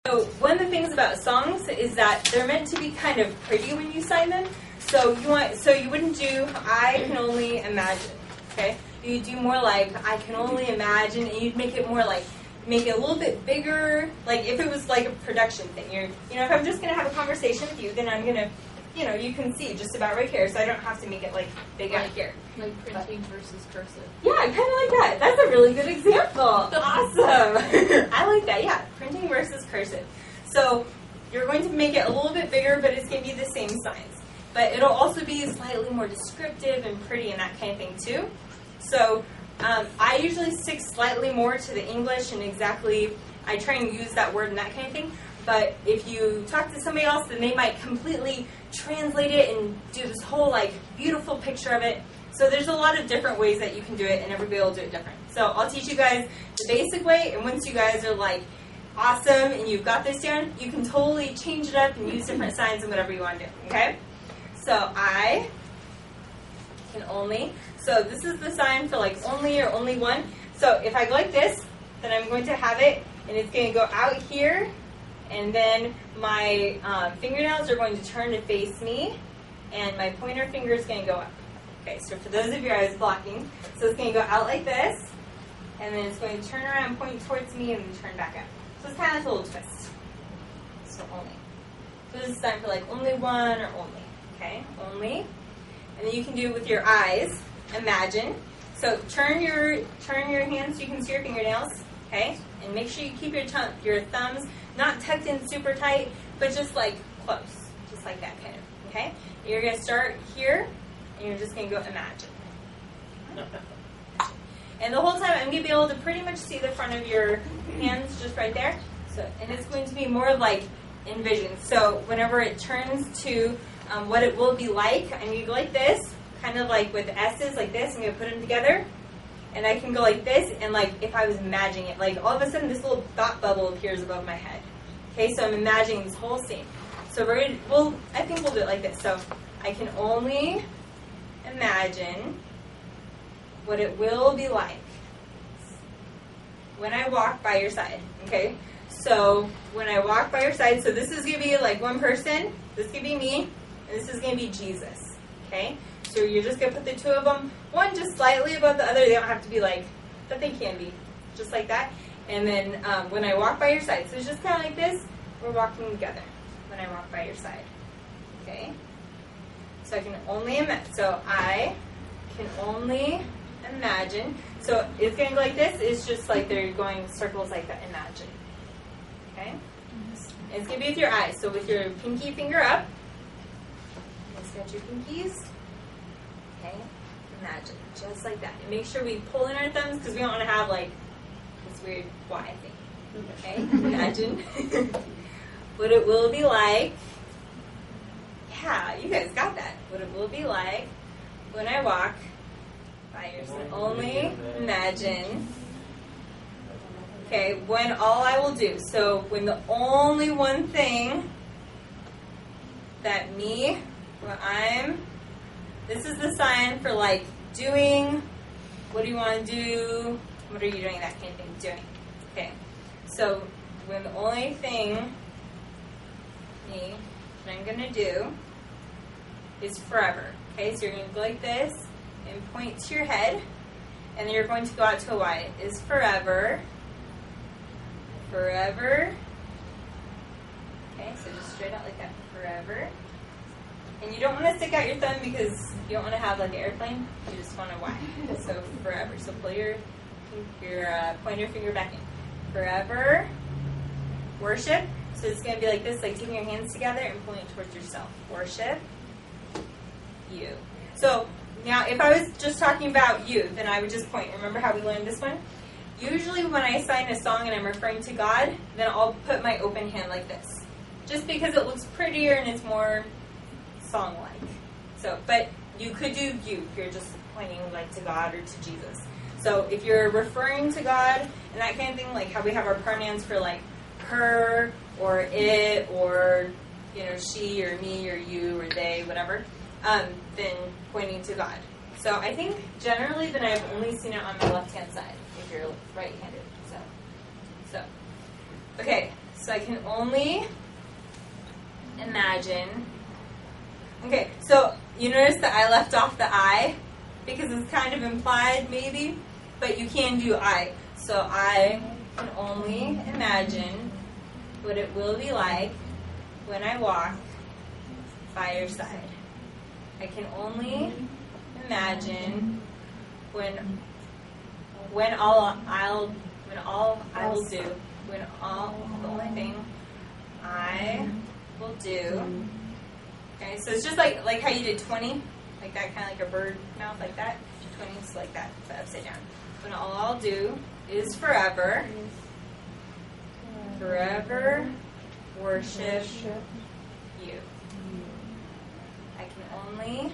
So one of the things about songs is that they're meant to be kind of pretty when you sign them. So you wouldn't do I can only imagine, okay? You do more like I can only imagine, and you'd make it more like make it a little bit bigger. Like if it was like a production thing, if I'm just gonna have a conversation with you, then I'm gonna, you can see just about right here, so I don't have to make it like big out here. Like printing versus cursive. Yeah, kind of like that. That's a really good example. Awesome. I like that. Yeah, printing versus cursive. So you're going to make it a little bit bigger, but it's going to be the same signs. But it'll also be slightly more descriptive and pretty and that kind of thing too. So I usually stick slightly more to the English and I try and use that word and that kind of thing. But if you talk to somebody else, then they might completely translate it and do this whole like beautiful picture of it. So there's a lot of different ways that you can do it, and everybody will do it different. So I'll teach you guys the basic way, and once you guys are like awesome and you've got this down, you can totally change it up and use different signs and whatever you want to do, okay? So I can only, so this is the sign for like only or only one. So if I go like this, then I'm going to have it, and it's going to go out here, and then my fingernails are going to turn to face me, and my pointer finger is going to go up. Okay, so for those of you I was blocking, so it's going to go out like this, and then it's going to turn around and point towards me and then turn back up. So it's kind of like a little twist. So only. So this is time for like only one or only. Okay, only. And then you can do it with your eyes. Imagine. So turn your hands so you can see your fingernails. Okay, and make sure you keep your thumbs not tucked in super tight, but just like close, just like that kind of. Okay, you're going to start here. And you're just going to go imagine. And the whole time I'm going to be able to pretty much see the front of your hands just right there. So, and it's going to be more like envision. So whenever it turns to what it will be like, I'm going to go like this, kind of like with S's like this. I'm going to put them together. And I can go like this, and like if I was imagining it, like all of a sudden this little thought bubble appears above my head. Okay, so I'm imagining this whole scene. So I think we'll do it like this. So I can only imagine what it will be like when I walk by your side, okay? So when I walk by your side, so this is going to be like one person, this is going to be me, and this is going to be Jesus, okay? So you're just going to put the two of them, one just slightly above the other. They don't have to be like, but they can be, just like that. And then when I walk by your side, so it's just kind of like this, we're walking together when I walk by your side, okay? So I can only imagine. So I can only imagine. So it's going to go like this. It's just like they're going circles like that. Imagine. Okay? And it's going to be with your eyes. So with your pinky finger up. Let's get your pinkies. Okay? Imagine. Just like that. And make sure we pull in our thumbs because we don't want to have like this weird Y thing. Okay? Imagine what it will be like. Yeah, you guys got that. What it will be like when I walk by your side. Only imagine. Okay, when all I will do. So when the only one thing that this is the sign for like doing, what do you want to do? What are you doing? That kind of thing. Doing. Okay, so when the only thing that I'm going to do is forever. Okay, so you're going to go like this and point to your head, and then you're going to go out to a Y. Is forever. Forever. Okay, so just straight out like that. Forever. And you don't want to stick out your thumb because you don't want to have like an airplane. You just want a Y. So forever. So pull your pointer finger back in. Forever. Worship. So it's going to be like this, like taking your hands together and pulling it towards yourself. Worship. You. So now if I was just talking about you, then I would just point. Remember how we learned this one? Usually when I sign a song and I'm referring to God, then I'll put my open hand like this. Just because it looks prettier and it's more song-like. So, but you could do you if you're just pointing like to God or to Jesus. So if you're referring to God and that kind of thing, like how we have our pronouns for like her or it or she or me or you or they, whatever, then pointing to God. So I think generally then I've only seen it on my left-hand side if you're right-handed. So okay, So I can only imagine. Okay, so you notice that I left off the I because it's kind of implied maybe, but you can do I. So I can only imagine what it will be like when I walk by your side. I can only imagine when all I will do, the only thing I will do. Okay, so it's just like how you did 20, like that, kind of like a bird mouth, like that. 20 is like that, but upside down. When all I'll do is forever worship you. I can only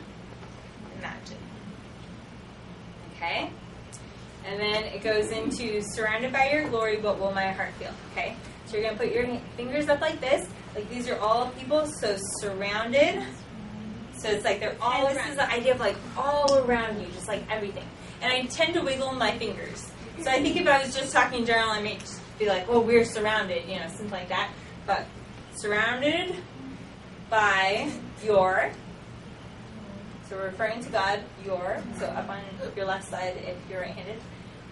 imagine. Okay? And then it goes into surrounded by your glory, what will my heart feel? Okay? So you're going to put your fingers up like this. Like these are all people, so surrounded. So it's like they're all around. This is the idea of like all around you, just like everything. And I tend to wiggle my fingers. So I think if I was just talking in general, I might just be like, well, we're surrounded, something like that. But surrounded by your, so we're referring to God, your, so up on your left side if you're right-handed,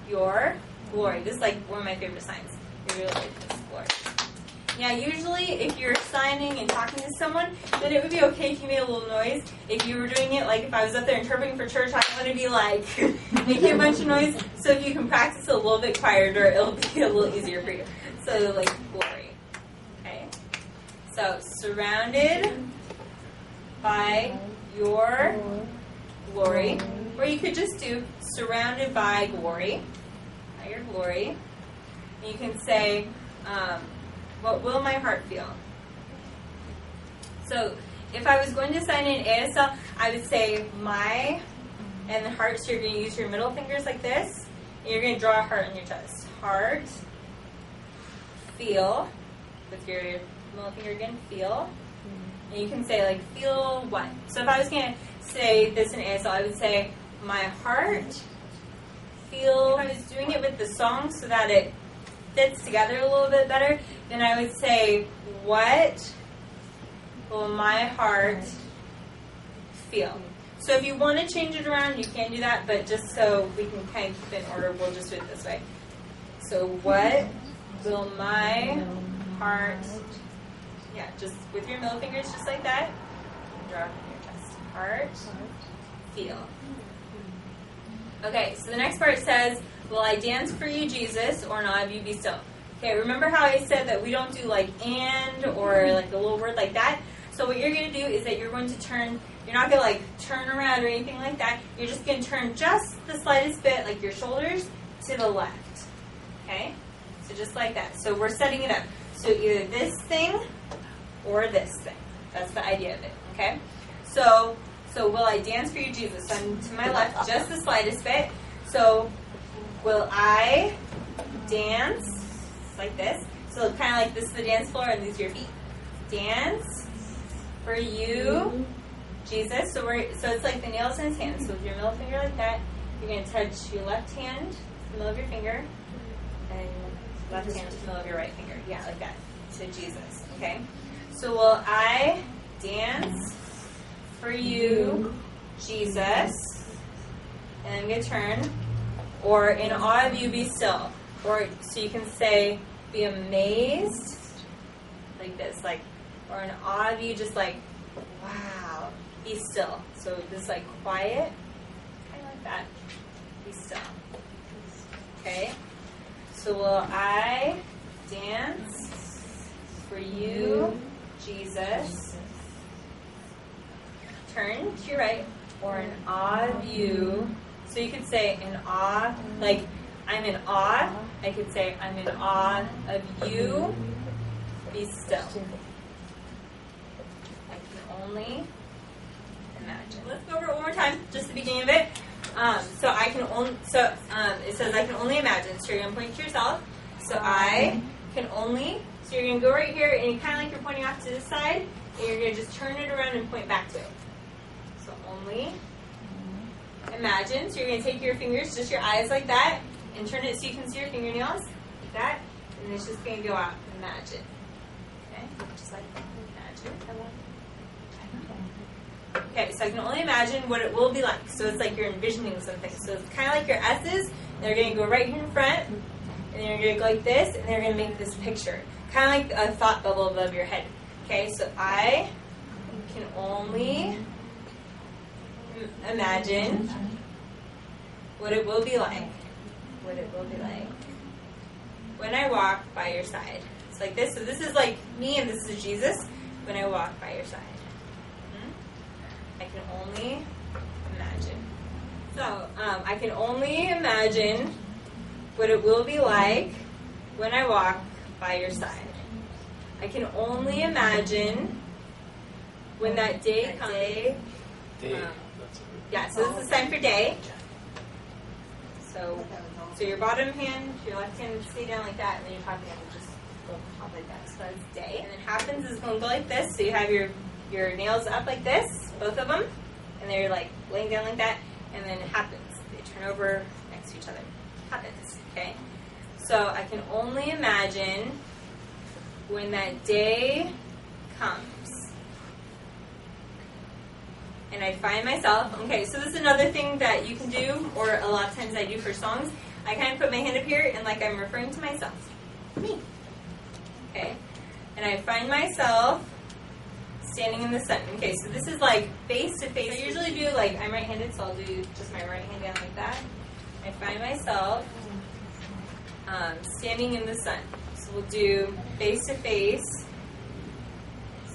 your glory. This is like one of my favorite signs. You really like this, glory. Now, usually if you're signing and talking to someone, then it would be okay if you made a little noise. If you were doing it, like if I was up there interpreting for church, I don't want to be like making a bunch of noise. So if you can practice a little bit quieter, it'll be a little easier for you. So like glory. Okay. So surrounded by your glory. Or you could just do surrounded by glory. By your glory. And you can say, what will my heart feel? So if I was going to sign in ASL, I would say my and the heart. So you're going to use your middle fingers like this. And you're going to draw a heart on your chest. Heart, feel, with your middle finger again, feel. And you can say like, feel what? So if I was going to say this in ASL, I would say my heart, feel. If I was doing it with the song so that it fits together a little bit better, then I would say, what will my heart feel? So if you want to change it around, you can do that, but just so we can kind of keep it in order, we'll just do it this way. So what will my heart, just with your middle fingers, just like that, draw from your chest. Heart, feel. Okay, so the next part says, will I dance for you, Jesus, or not of you be still? Okay, remember how I said that we don't do like and or like a little word like that? So what you're going to do is that you're going to turn, you're not going to like turn around or anything like that. You're just going to turn just the slightest bit, like your shoulders, to the left. Okay? So just like that. So we're setting it up. So either this thing or this thing. That's the idea of it. Okay? So will I dance for you, Jesus? So I'm to my left just the slightest bit. So will I dance like this? So kind of like this is the dance floor and these are your feet. Dance for you, Jesus. So it's like the nails in his hand. So with your middle finger like that, you're going to touch your left hand to the middle of your finger, and left hand to the middle of your right finger. Yeah, like that. To Jesus. Okay? So will I dance for you, Jesus? And I'm going to turn. Or in awe of you, be still. Or so you can say, be amazed, like this, like, or in awe of you, just like, wow, be still. So this like quiet, kind of like that, be still. Okay. So will I dance for you, Jesus? Turn to your right, or in awe of you. So you could say in awe, like I'm in awe. I could say I'm in awe of you. Be still. I can only imagine. Let's go over it one more time, just the beginning of it. So I can only. So it says I can only imagine. So you're gonna point to yourself. So I can only. So you're gonna go right here, and kind of like you're pointing off to this side, and you're gonna just turn it around and point back to it. So only. Imagine. So you're going to take your fingers, just your eyes like that, and turn it so you can see your fingernails, like that, and it's just going to go out. Imagine. Just like imagine. Okay, so I can only imagine what it will be like. So it's like you're envisioning something. So it's kind of like your S's. They're going to go right here in front, and then you're going to go like this, and they're going to make this picture. Kind of like a thought bubble above your head. Okay, so I can only imagine what it will be like. What it will be like when I walk by your side. It's like this. So this is like me, and this is Jesus when I walk by your side. I can only imagine. So, I can only imagine what it will be like when I walk by your side. I can only imagine when that day comes. Yeah, so this is the sign for day. So your bottom hand, your left hand stay down like that, and then your top hand will just go up like that. So that's day. And then happens is going to go like this. So you have your nails up like this, both of them, and they're like laying down like that, and then it happens. They turn over next to each other. Happens, okay? So I can only imagine when that day comes. And I find myself, okay, so this is another thing that you can do, or a lot of times I do for songs. I kind of put my hand up here, and like I'm referring to myself. Me. Okay? And I find myself standing in the sun. Okay, so this is like face to face. I usually do like, I'm right-handed, so I'll do just my right hand down like that. I find myself standing in the sun. So we'll do face to face.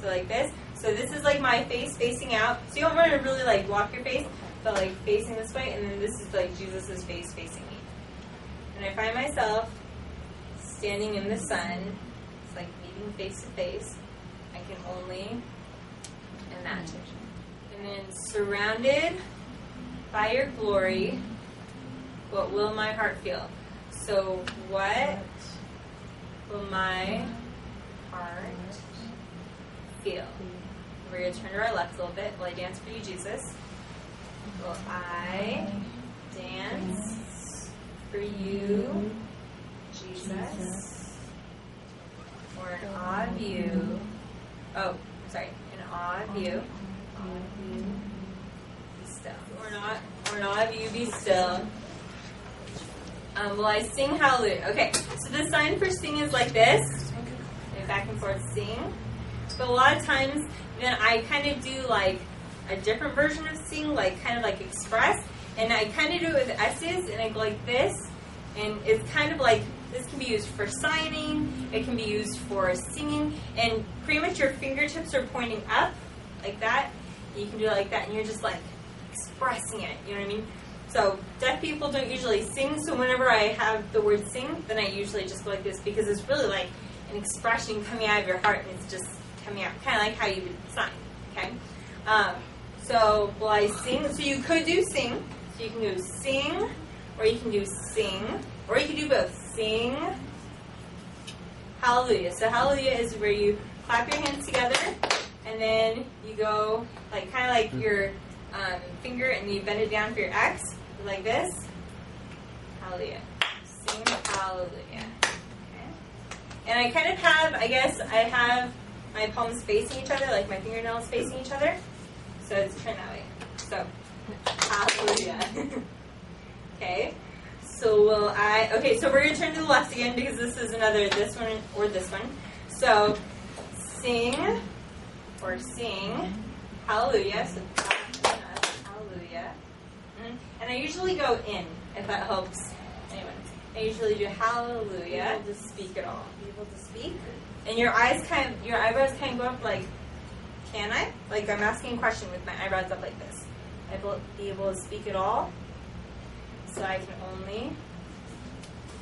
So like this. So this is like my face facing out. So you don't want to really like walk your face, but like facing this way. And then this is like Jesus' face facing me. And I find myself standing in the sun. It's like meeting face to face. I can only imagine. And then surrounded by your glory, what will my heart feel? So what will my heart feel? We're going to turn to our left a little bit. Will I dance for you, Jesus? Will I dance for you, Jesus? Or in awe of you? Oh, sorry. In awe of you. Be still. Or in awe of you, be still. Will I sing hallelujah? Okay, so the sign for sing is like this. And back and forth sing. But a lot of times, then I kind of do like a different version of sing, like kind of like express. And I kind of do it with S's, and I go like this. And it's kind of like, this can be used for signing, it can be used for singing, and pretty much your fingertips are pointing up, like that. You can do it like that, and you're just like expressing it, you know what I mean? So deaf people don't usually sing, so whenever I have the word sing, then I usually just go like this, because it's really like an expression coming out of your heart, and it's just coming out, kind of like how you would sign, okay? So will I sing? So you could do sing, so you can do sing, or you can do sing, or you can do both. Sing, hallelujah. So hallelujah is where you clap your hands together, and then you go like kind of like your finger, and you bend it down for your X, like this. Hallelujah. Sing hallelujah. Okay. And I kind of have, I guess, I have my palms facing each other, like my fingernails facing each other. So it's turned that way. So, hallelujah. Okay. So will I, okay, so we're going to turn to the left again, because this is another, this one or this one. So, sing, or sing, hallelujah. So, hallelujah. And I usually go in, if that helps anyone. I usually do hallelujah. Be able to speak it all. Be able to speak. And your eyes your eyebrows kind of go up like, can I? Like I'm asking a question with my eyebrows up like this. I will be able to speak it all. So I can only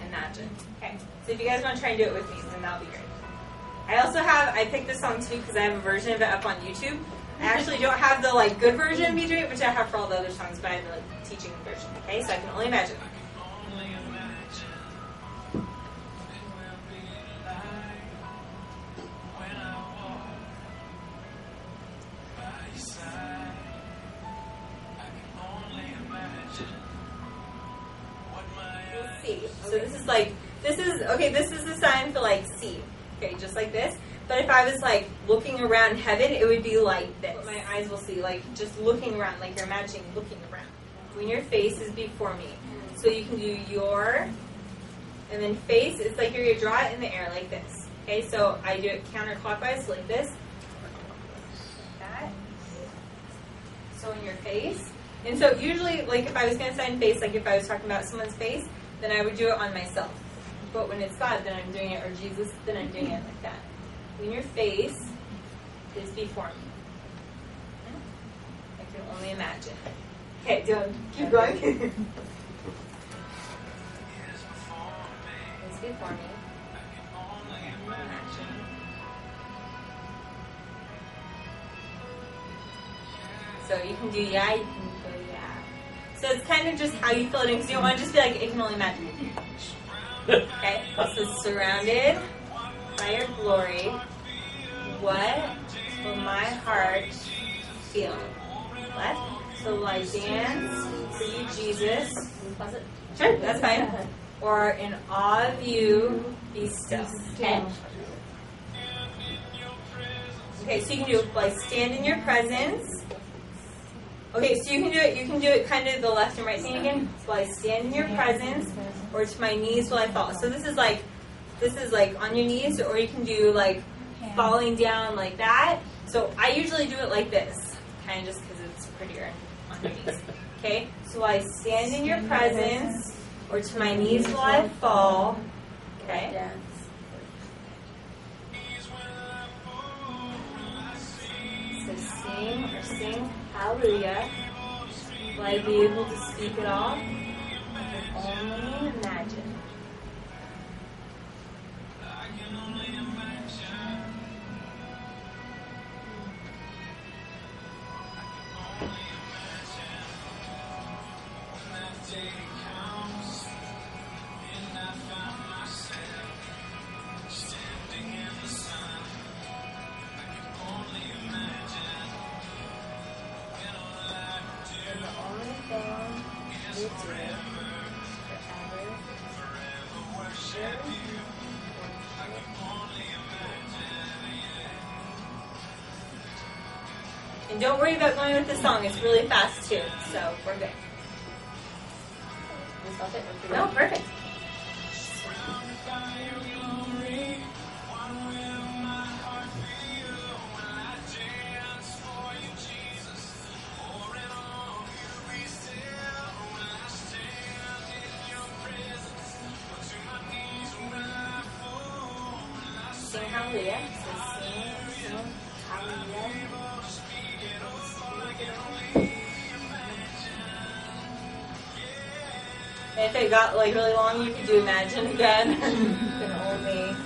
imagine. Okay, so if you guys want to try and do it with me, then that'll be great. I picked this song too because I have a version of it up on YouTube. I actually don't have the like good version of me doing it, which I have for all the other songs, but I have the like teaching version. Okay, so I can only imagine. C. So this is the sign for like C. Okay, just like this. But if I was like looking around heaven, it would be like this. What my eyes will see, like just looking around, like you're imagining looking around. When your face is before me. So you can do your, and then face, it's like you're going to draw it in the air like this. Okay, so I do it counterclockwise, like this. Like that. So in your face. And so usually, like if I was going to sign face, like if I was talking about someone's face, then I would do it on myself. But when it's God, then I'm doing it, or Jesus, then I'm doing it like that. When your face is before me. I can only imagine. Okay, keep going. It's before me. Imagine. So you can do yeah, you can go yeah. So it's kind of just how you fill it in, because you don't want to just be like, I can only imagine. Okay, so surrounded by your glory, what will my heart feel? What? So will I dance for you, Jesus? Sure, that's fine. Or in awe of you, be still. Okay. Okay, so you can do like stand in your presence. Okay, so you can do it kind of the left and right thing again. So I stand in your presence, or to my knees will I fall. So this is like on your knees, or you can do like falling down like that. So I usually do it like this, kind of just because it's prettier on your knees. Okay, so I stand in your presence, or to my knees will I fall. Okay. So sing hallelujah. Will I be able to speak it all? I can only imagine. And don't worry about going with the song. It's really fast too, so we're good. No, perfect. Sing hallelujah. So sing hallelujah. And if it got like really long, you could do imagine again. You can only imagine.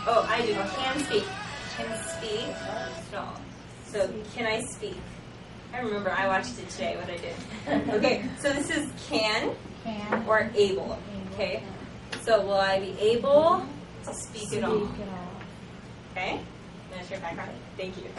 Oh, I do. Can speak. Can speak. No. So, can I speak? I remember I watched it today, what I did. Okay, so this is can or able. Okay? So, will I be able to speak it all? Okay? That's your background. Thank you.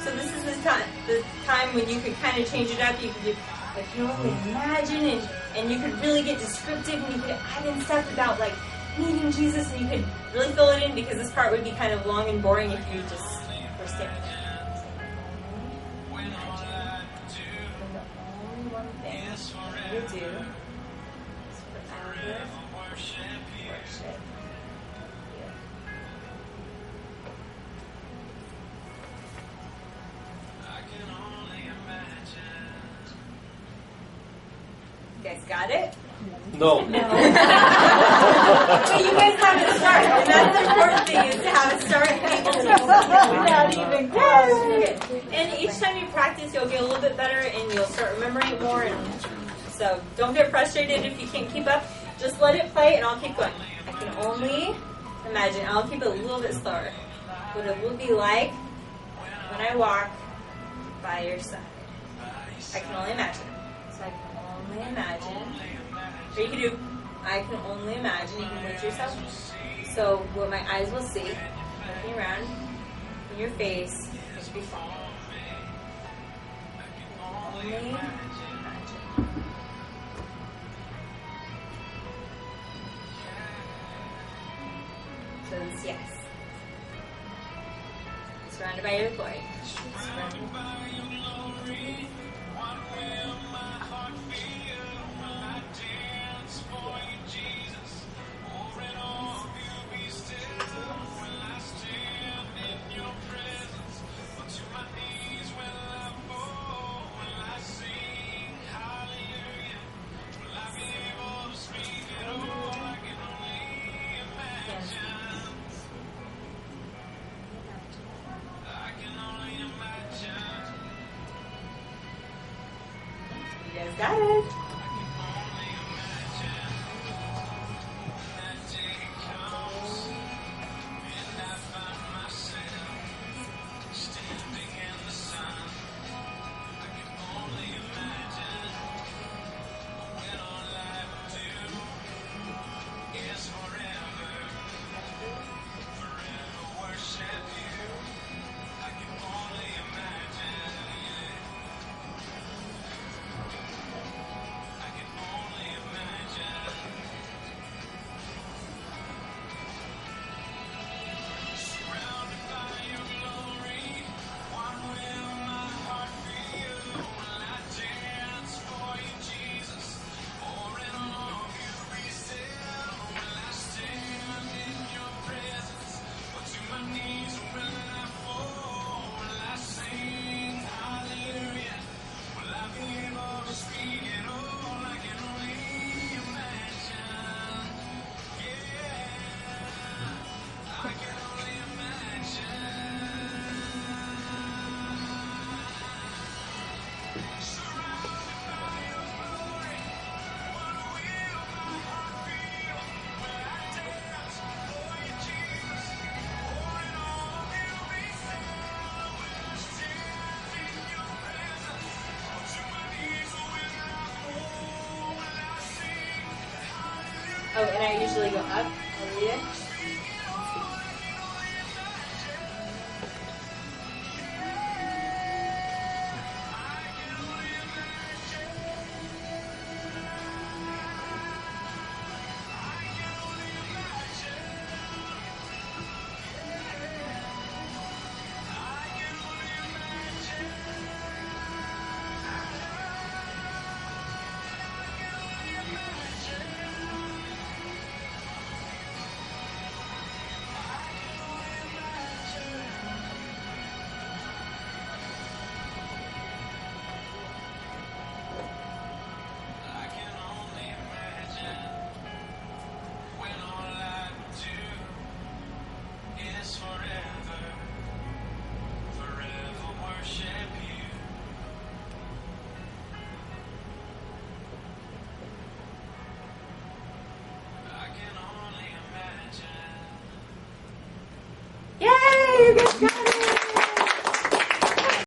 So this is the time when you could kind of change it up. You could do, like, you only imagine, and you could really get descriptive, and you could add in stuff about like meeting Jesus, and you could really fill it in, because this part would be kind of long and boring if you just were standing there. The only one thing you do is forever worship. You guys got it? No. But you guys have a start, and that's the important thing, is to have a start and be able to Not even close. Okay. And each time you practice, you'll get a little bit better, and you'll start remembering it more. And so don't get frustrated if you can't keep up. Just let it play, and I'll keep going. I can only imagine. I'll keep it a little bit slower. What it will be like when I walk by your side. I can only imagine. So I can only imagine. Or you can do, I can only imagine. You can put yourself. So what my eyes will see, looking around in your face, is before. Only imagine. So it's yes. Surrounded by your glory. Surrounded by your glory. What will my heart feel when I dance for you, Jesus? Over and all, you be still when I stand in your presence. But to my knees will I fall when I sing hallelujah. Will I be able to speak at all? I can only imagine. You guys got it. Oh, and I usually go up. Hallelujah.